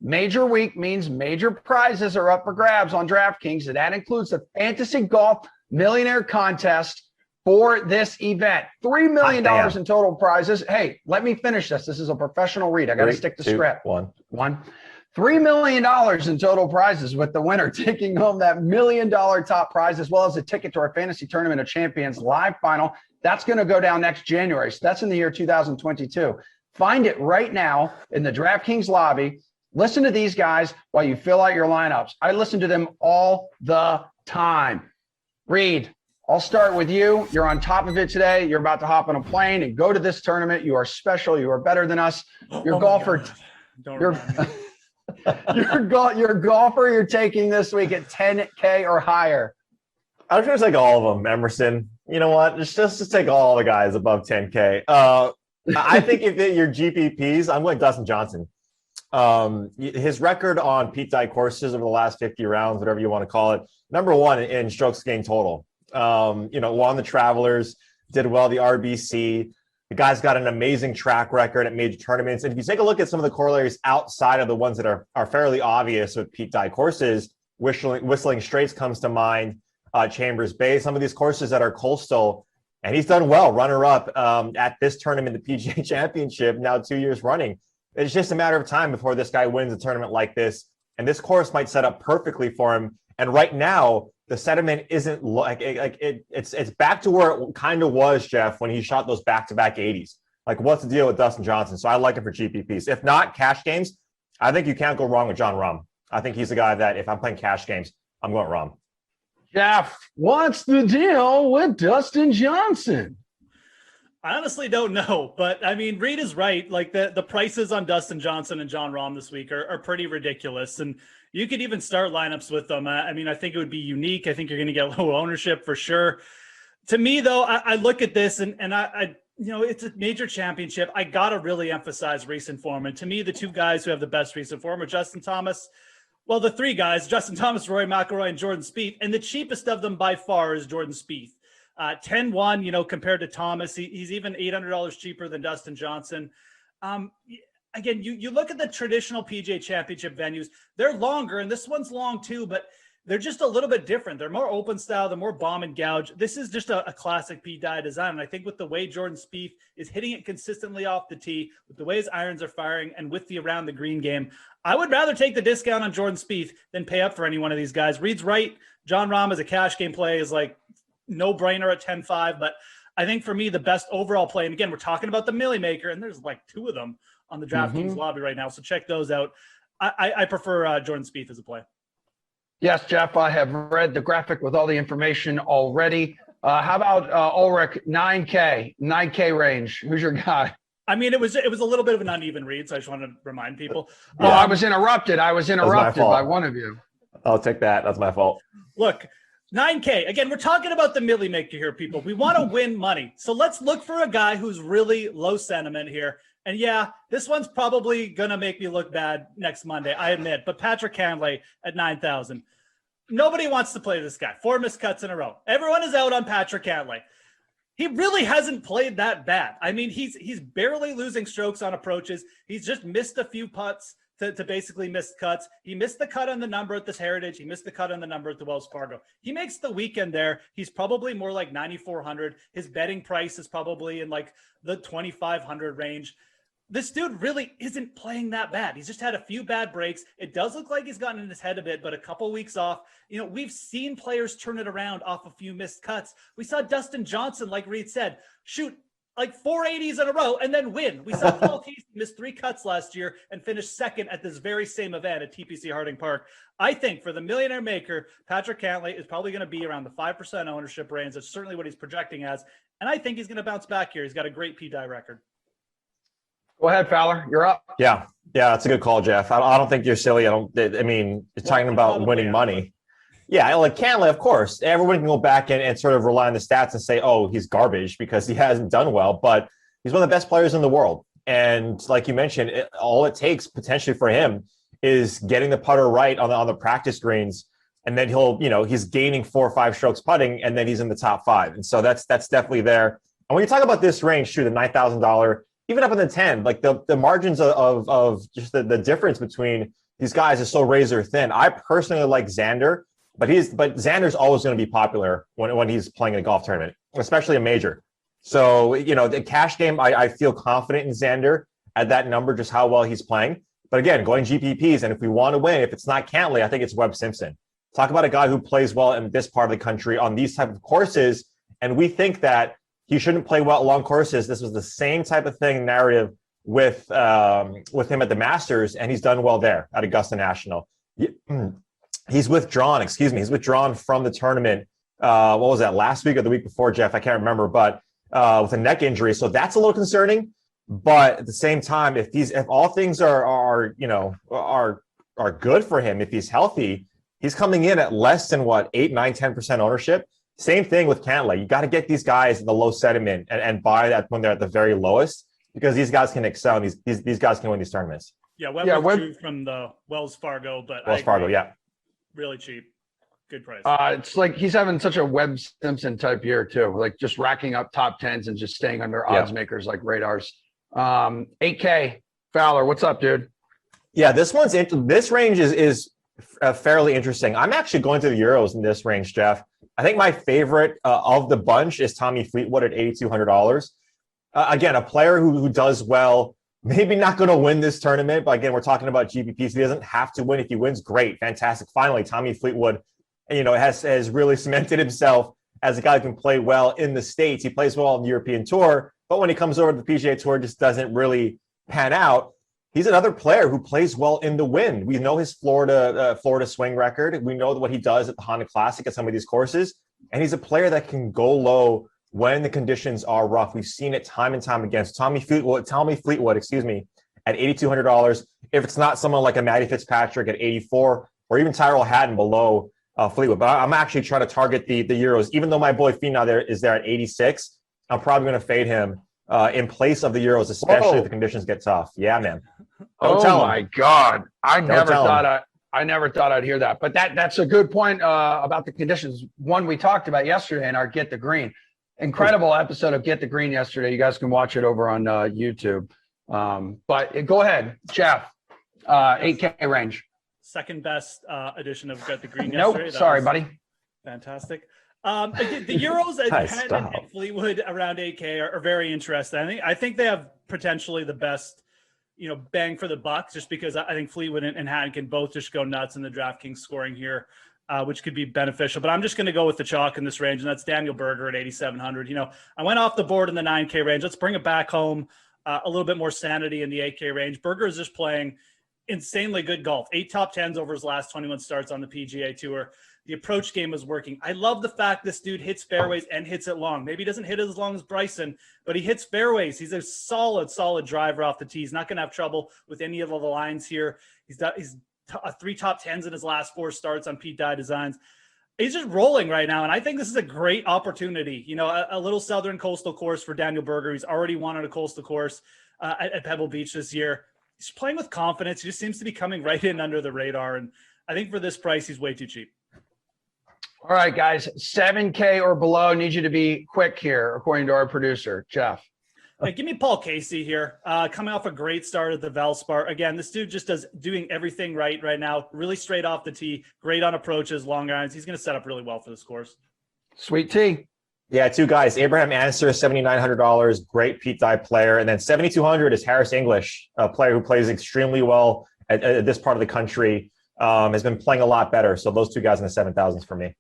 Major week means major prizes are up for grabs on DraftKings, and that includes the Fantasy Golf Millionaire Contest for this event. $3 million in total prizes. Hey, let me finish this. This is a professional read. I got to stick to script. One. $3 million in total prizes, with the winner taking home that $1 million top prize, as well as a ticket to our Fantasy Tournament of Champions live final. That's going to go down next January. So that's in the year 2022. Find it right now in the DraftKings lobby. Listen to these guys while you fill out your lineups. I listen to them all the time. Reed, I'll start with you. You're on top of it today. You're about to hop on a plane and go to this tournament. You are special. You are better than us. Your golfer. Your golfer you're taking this week at 10K or higher. I was going to take all of them, Emerson. You know what? Just take all the guys above 10K. I think if your GPPs, I'm going Dustin Johnson. His record on Pete Dye courses over the last 50 rounds, whatever you want to call it, number one in strokes gained total. Won the Travelers, did well the RBC. The guy's got an amazing track record at major tournaments. And if you take a look at some of the corollaries outside of the ones that are fairly obvious with Pete Dye courses, Whistling Straits comes to mind, Chambers Bay, some of these courses that are coastal. And he's done well, runner-up at this tournament, the PGA Championship, now 2 years running. It's just a matter of time before this guy wins a tournament like this. And this course might set up perfectly for him. And right now, the sentiment isn't it's back to where it kind of was, Jeff, when he shot those back-to-back 80s. Like, what's the deal with Dustin Johnson? So I like him for GPPs. If not cash games, I think you can't go wrong with John Rahm. I think he's the guy that if I'm playing cash games, I'm going Rahm. Jeff, what's the deal with Dustin Johnson? I honestly don't know, but I mean, Reed is right. Like the prices on Dustin Johnson and John Rahm this week are pretty ridiculous. And you could even start lineups with them. I mean, I think it would be unique. I think you're going to get low ownership for sure. To me, though, I look at this and I it's a major championship. I got to really emphasize recent form. And to me, the two guys who have the best recent form are Justin Thomas. Well, the three guys, Justin Thomas, Rory McIlroy, and Jordan Spieth. And the cheapest of them by far is Jordan Spieth. 10-1, compared to Thomas, he's even $800 cheaper than Dustin Johnson. Again, you look at the traditional PGA Championship venues, they're longer, and this one's long too, but they're just a little bit different. They're more open style, they're more bomb and gouge. This is just a classic Pete Dye design, and I think with the way Jordan Spieth is hitting it consistently off the tee, with the way his irons are firing, and with the around the green game, I would rather take the discount on Jordan Spieth than pay up for any one of these guys. Reed's right. John Rahm as a cash game play is like no-brainer at 10-5, but I think for me, the best overall play, and again, we're talking about the Millie Maker, and there's like two of them on the DraftKings lobby right now, so check those out. I prefer Jordan Spieth as a play. Yes, Jeff, I have read the graphic with all the information already. How about Ulrich, 9K range? Who's your guy? I mean, it was a little bit of an uneven read, so I just want to remind people. I was interrupted. By one of you. I'll take that. That's my fault. Look, 9K. Again, we're talking about the Millie Maker here, people. We want to win money. So let's look for a guy who's really low sentiment here. And yeah, this one's probably going to make me look bad next Monday, I admit. But Patrick Cantlay at 9,000. Nobody wants to play this guy. 4 missed cuts in a row. Everyone is out on Patrick Cantlay. He really hasn't played that bad. I mean, he's barely losing strokes on approaches. He's just missed a few putts to basically miss cuts. He missed the cut on the number at this Heritage. He missed the cut on the number at the Wells Fargo. He makes the weekend there. He's probably more like 9,400. His betting price is probably in like the 2,500 range. This dude really isn't playing that bad. He's just had a few bad breaks. It does look like he's gotten in his head a bit, but a couple weeks off. We've seen players turn it around off a few missed cuts. We saw Dustin Johnson, like Reed said, shoot like 480s in a row and then win. We saw Paul Casey miss 3 cuts last year and finish second at this very same event at TPC Harding Park. I think for the Millionaire Maker, Patrick Cantlay is probably going to be around the 5% ownership range. That's certainly what he's projecting as. And I think he's going to bounce back here. He's got a great Pete Dye record. Go ahead, Fowler. You're up. Yeah, that's a good call, Jeff. I don't think you're silly. I mean, you're talking about winning money. Yeah, like Cantlay, of course. Everyone can go back and sort of rely on the stats and say, oh, he's garbage because he hasn't done well. But he's one of the best players in the world. And like you mentioned, all it takes potentially for him is getting the putter right on the practice greens. And then he's gaining 4 or 5 strokes putting, and then he's in the top 5. And so that's definitely there. And when you talk about this range, too, the $9,000, even up in the 10, like the margins of just the difference between these guys are so razor thin. I personally like Xander, but Xander's always going to be popular when he's playing in a golf tournament, especially a major. So, the cash game, I feel confident in Xander at that number, just how well he's playing. But again, going GPPs, and if we want to win, if it's not Cantlay, I think it's Webb Simpson. Talk about a guy who plays well in this part of the country on these type of courses, and we think that he shouldn't play well along courses. This was the same type of thing narrative with him at the Masters, and he's done well there at Augusta National. He's withdrawn from the tournament. What was that, last week or the week before, Jeff? I can't remember, but with a neck injury. So that's a little concerning. But at the same time, if all things are good for him, if he's healthy, he's coming in at less than 8, 9, 10% ownership. Same thing with Cantlay. You got to get these guys in the low sentiment and buy that when they're at the very lowest, because these guys can excel and these guys can win these tournaments. Yeah, Webb from the Wells Fargo, but Wells Fargo, yeah, really cheap, good price. It's like he's having such a Webb Simpson type year too, like just racking up top tens and just staying under odds makers like radars. 8K Fowler, what's up, dude? Yeah, this range is fairly interesting. I'm actually going to the Euros in this range, Jeff. I think my favorite of the bunch is Tommy Fleetwood at $8,200. Again, a player who does well, maybe not going to win this tournament, but again, we're talking about GPPs. He doesn't have to win. If he wins, great, fantastic. Finally, Tommy Fleetwood, has really cemented himself as a guy who can play well in the States. He plays well on the European Tour, but when he comes over to the PGA Tour, just doesn't really pan out. He's another player who plays well in the wind. We know his Florida swing record. We know what he does at the Honda Classic at some of these courses. And he's a player that can go low when the conditions are rough. We've seen it time and time again. So Tommy Fleetwood, at $8,200. If it's not someone like a Matty Fitzpatrick at 84, or even Tyrrell Hatton below Fleetwood. But I'm actually trying to target the Euros. Even though my boy Finau is there at 86, I'm probably going to fade him in place of the Euros, especially if the conditions get tough. Yeah, man. Oh my God. I never thought I'd hear that. But that's a good point about the conditions. One we talked about yesterday in our Get the Green. Incredible episode of Get the Green yesterday. You guys can watch it over on YouTube. But go ahead, Jeff. 8K range. Second best edition of Get the Green yesterday. Nope. Sorry, buddy. Fantastic. The Euros and Fleetwood around 8K are very interesting. I think they have potentially the best, bang for the buck, just because I think Fleetwood and Hatton can both just go nuts in the DraftKings scoring here, which could be beneficial. But I'm just going to go with the chalk in this range, and that's Daniel Berger at 8,700. I went off the board in the 9K range. Let's bring it back home, a little bit more sanity in the 8K range. Berger is just playing insanely good golf. 8 top 10s over his last 21 starts on the PGA Tour. The approach game is working. I love the fact this dude hits fairways and hits it long. Maybe he doesn't hit it as long as Bryson, but he hits fairways. He's a solid driver off the tee. He's not going to have trouble with any of the lines here. He's 3 top 10s in his last 4 starts on Pete Dye Designs. He's just rolling right now, and I think this is a great opportunity. A little Southern Coastal course for Daniel Berger. He's already won on a coastal course at Pebble Beach this year. He's playing with confidence. He just seems to be coming right in under the radar, and I think for this price, he's way too cheap. All right, guys, 7K or below. Need you to be quick here, according to our producer, Jeff. Hey, give me Paul Casey here. Coming off a great start at the Valspar. Again, this dude just doing everything right now. Really straight off the tee. Great on approaches, long irons. He's going to set up really well for this course. Sweet T. Yeah, 2 guys. Abraham Anser, $7,900. Great Pete Dye player. And then 7,200 is Harris English, a player who plays extremely well at this part of the country. Has been playing a lot better. So those 2 guys in the 7,000s for me.